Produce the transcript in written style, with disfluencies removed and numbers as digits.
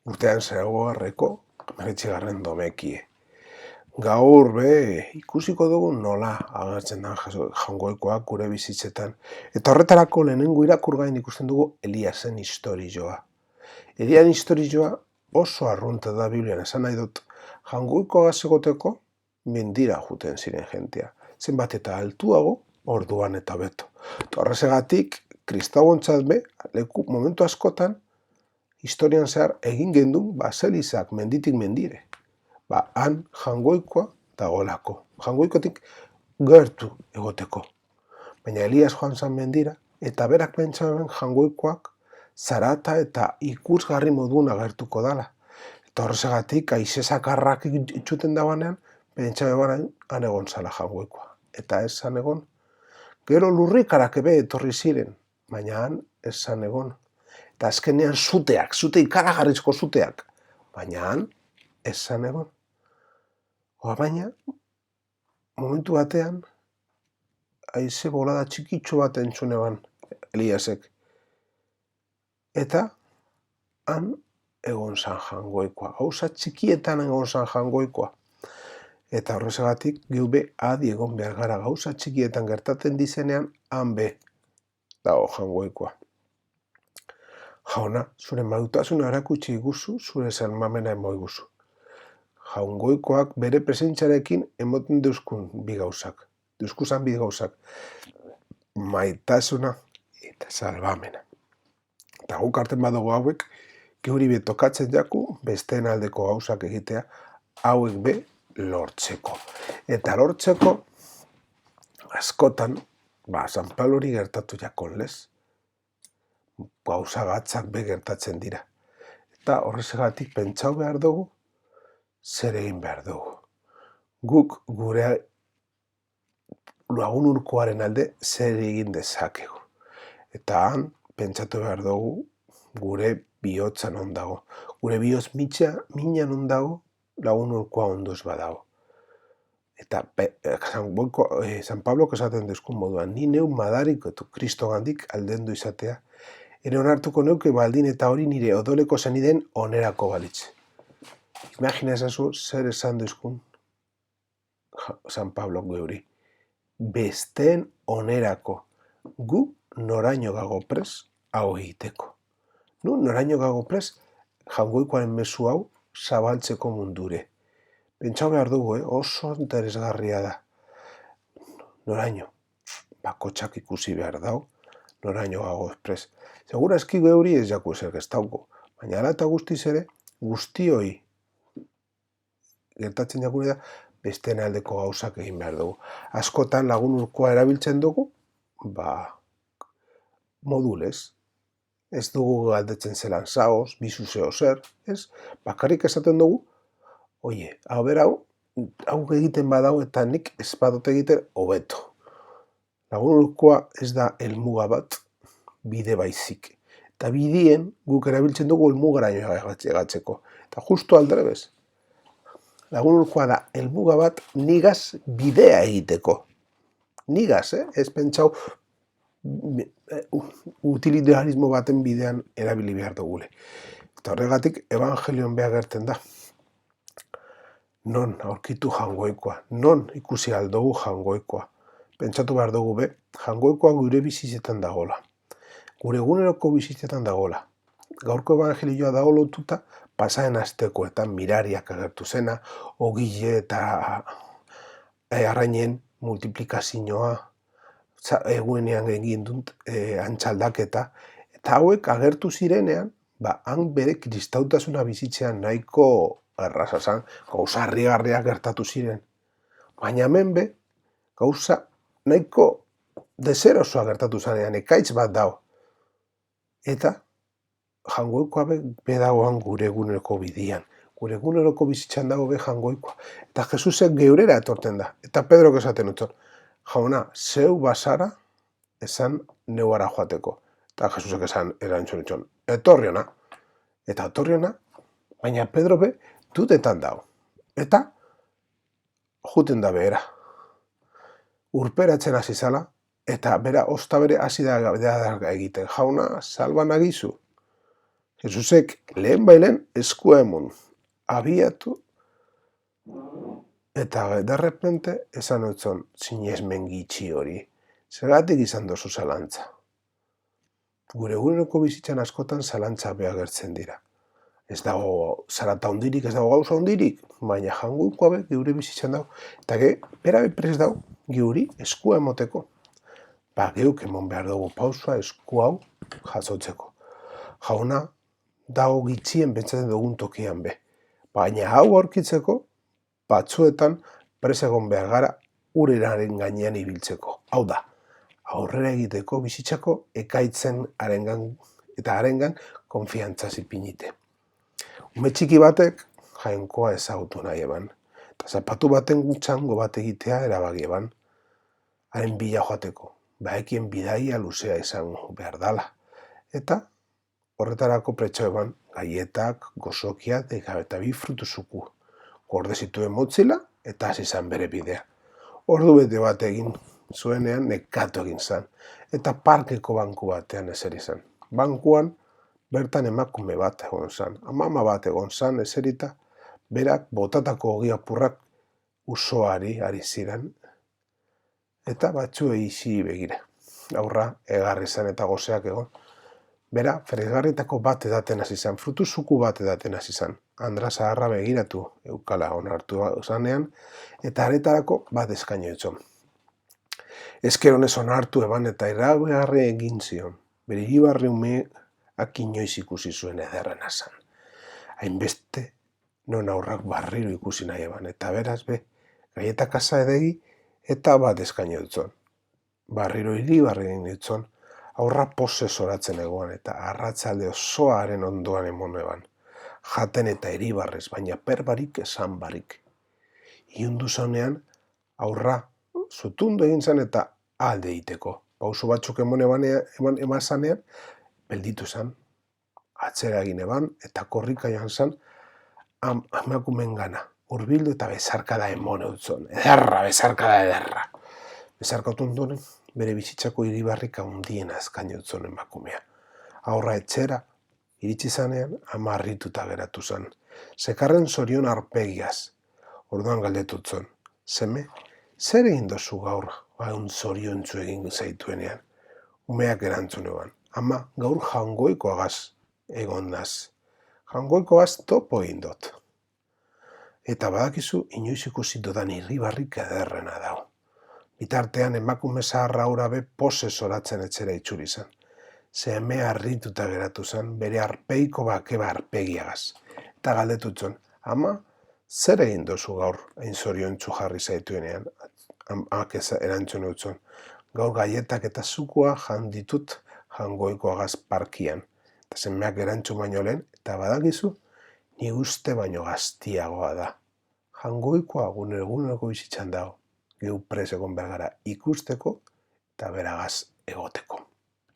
urtean zegoarreko 19. domekie. Gaur ikusiko dugu nola agertzen da Jaungoikoak gure bizitzetan. Eta horretarako lehenengo irakurgain ikusten dugu Eliasen istorioa. Eliasen istorioa oso arrunta da Biblian, esan nahi dut. Jaungoikoa egoteko mendira juten ziren jentea. Zenbat eta altuago, orduan eta beto. Horregatik, kristauontzat leku momentu askotan, historian zehar egin gendun baselizak menditik mendire. Han Jaungoikoa dagoelako. Jaungoikotik gertu egoteko. Baina Elias joan zan mendira, eta berak pentsaben Jaungoikoak zarata eta ikusgarri modun agertuko dala. Eta horregatik, haize zakarrak itxuten dagoenean, pentsaben han egon zala Jaungoikoa. Eta ez zan egon. Gero lurrikarak etorri ziren, baina han ez zan egon. Eta azkenean zute ikaragarrizko zuteak, baina han ez zan egon. Baina, momentu batean, haize bolada txikitxo bat entzun eban Eliasek. Eta han egon zan Jaungoikoa. Gauza txikietan egon zan Jaungoikoa. Eta horrezagatik, geube adi egon behar gara. Gauza txikietan gertatzen dizenean, han dago Jaungoikoa. Jauna, zure mautasuna erakutsi iguzu, zure salmamena emo iguzu. Jaungoikoak bere presentziarekin emoten deuskun bi gauzak. Deuskusan bi gauzak. Maitasuna eta salbamena. Eta guk hartzen badugu hauek, geuri betokatzen jaku, besteen aldeko gauzak egitea, hauek lortzeko. Eta lortzeko, askotan, San Paulori gertatu jakon lez. Gauza gatzak gertatzen dira. Eta horrezagatik pentsau behar dugu, zer egin behar dugu. Guk gure lagun urkoaren alde zer egin dezakegu. Eta han, pentsatu behar dugu, gure bihotzan ondago. Gure bihotz minan ondago, lagun urkoa ondoz badago. Eta San Pablok esaten dezkun moduan, ni neu madarik etu Kristo gandik aldendu izatea, ere onartuko neuke baldin eta hori nire odoleko zeniden onerako balitz. Imagina ezazu zer esan dezkun San Pablok geuri. Besteen onerako. Gu noraino gago pres hau egiteko. Noraino gago pres Jaungoikoaren mezu hau zabaltzeko mundure. Pentsau behar dugu, oso interesgarria da. Noraino? Bakotxak ikusi behar dau, noraino gago pres. Segura eski geuri ez jaku ezer gestauko, baina ala eta guztiz ere, guztioi gertatzen jakune da, besteen aldeko gauzak egin behar dugu. Askotan lagun urkoa erabiltzen dugu, modulez. Ez dugu galdetzen zelan zaoz, bizu zeo zer, ez? Bakarrik esaten dugu, oie, hau egiten badau eta nik ez badot egiten hobeto. Lagun urkoa ez da helmuga bat, bide baizik. Eta bidien guk erabiltzen dugu helmugaraino egatzeko. Eta justu aldrebez. Lagun urkoa da helmuga bat nigaz bidea egiteko. Nigaz, ez pentsau utilitarismo baten bidean erabili behar dugule. Eta horregatik evangelioan behagertzen da. Non aurkitu Jaungoikoa, non ikusi aldugu Jaungoikoa. Pentsatu behar dugu Jaungoikoa gure bizitzetan dagola. Gure eguneroko bizitzetan dagola. Gaurko evangelioa dago lotuta pasaen astekoetan mirariak agertu zena, ogile eta arrainen multiplikazioa, egunean egin dut antxaldaketa, eta hauek agertu zirenean, han bere kristautasuna bizitzean nahiko erraza zan, gauza harrigarriak gertatu ziren. Baina hemen gauza nahiko deserosoa gertatu zanean, ekaitz bat dao. Eta Jaungoikoa dagoan gure eguneroko bidian. Gure eguneroko bizitzan dago Jaungoikoa. Eta Jesusek geurera etorten da. Eta Pedrok esaten utzon, jauna, zeu basara esan neuara joateko. Eta Jesusek esan erantzun utzon, etorri ona. Eta etorri ona, baina Pedro dutetan dago. Eta juten da behera. Urperatzen hasi zala, eta bera, osta bere hasi da egiten. Jauna, salba nagizu. Jesusek lehen bailen eskua emun, abiatu, eta derrepente esan utzon sinesmen gitxi hori. Zergatik izan dozu zalantza. Gure eguneroko bizitzan askotan zalantza agertzen dira. Ez dago zarata hondirik, ez dago gauza hondirik, baina janguikoa be geure bizitzan dago. Eta bera prest dago geuri eskua emoteko. Geuk emon behar dugu pausua esku hau jasotzeko. Jauna dago gitxien pentsatzen dugun tokian be. Baina hau aurkitzeko, batzuetan prest egon behar gara ureraren gainean ibiltzeko. Hau da, aurrera egiteko bizitzako ekaitzen harengan konfiantza zipinite. Ume txiki batek jainkoa ezagutu nahi eban, eta zapatu baten txango bat egitea erabaki eban, haren bila joateko, baekien bidaia luzea izan behar dala. Eta horretarako pretxo eban gaietak, gozokiak eta bi frutuzuku. Gorde zituen motzila eta hasi zan bere bidea. Ordu bete bat egin zuenean nekatu egin zan, eta parkeko banku batean eseri zan. Bankuan bertan emakume bat egon zan, amama bat egon zan eserita, berak botatako ogi apurrak usoari ari ziren, eta batzuei isi begira. Aurra egarri zan eta gozeak egon. Bera, fregarritako bat edaten hasi zan, frutuzuku bat edaten hasi zan. Andra zaharra begiratu eukala onartu zanean, eta aretarako bat eskaino etzon. Ezkeronez onartu eban eta iragarri egin zion. Bere iribarri umeak inoiz ikusi zuen ederrena zan. Hainbeste non aurrak barriro ikusi nahi eban, eta beraz be, gaieta kasa edegi eta bat eskaino etzon. Barriro iribarri egin etzon, aurra pose zoratzen egoan eta arratzalde osoaren ondoan emon eban. Jaten eta iribarrez, baina perbarik esan barik. Iundu zaunean, aurra zutundu egin zan eta alde egiteko. Pauso batzuk eman zanean, belditu zan, atzera egin eban eta korrika joan zan emakumen gana. Urbildu eta bezarkada emon eutzon. Ederra, bezarkada ederra. Bezarkatu ondoren, bere bizitzako iribarrika hundien azkaino eutzon emakumea. Aurra etxera, iritsi zanean, ama harrituta geratu zan. Zekarren zorion arpegiaz. Orduan galdetutzon. Seme, zer egin dozu gaur, zoriontzu egin zaituenean? Umeak erantzun eban. Ama, gaur jangoikoagaz egon naz. Jangoikoagaz topo egin dut. Eta badakizu, inoiz ikusi dudan irribarrik ederrena dago. Bitartean emakume zaharra hura be pose zoratzen etxera itxuri zan. Seme harrituta geratu zan, bere arpeiko bakeba arpegiagaz. Eta galdetutzon, ama, zer egin dozu gaur, hain zoriontzu jarri zaituenean? Amak erantzun eutzon, gaur gaietak eta zukua janditut jangoikoagaz parkian. Eta semeak erantzun baino lehen, eta badakizu, ni uste baino gaztiagoa da. Jangoikoa eguneroko bizitzan dago, geu prest egon behar gara ikusteko eta beragaz egoteko.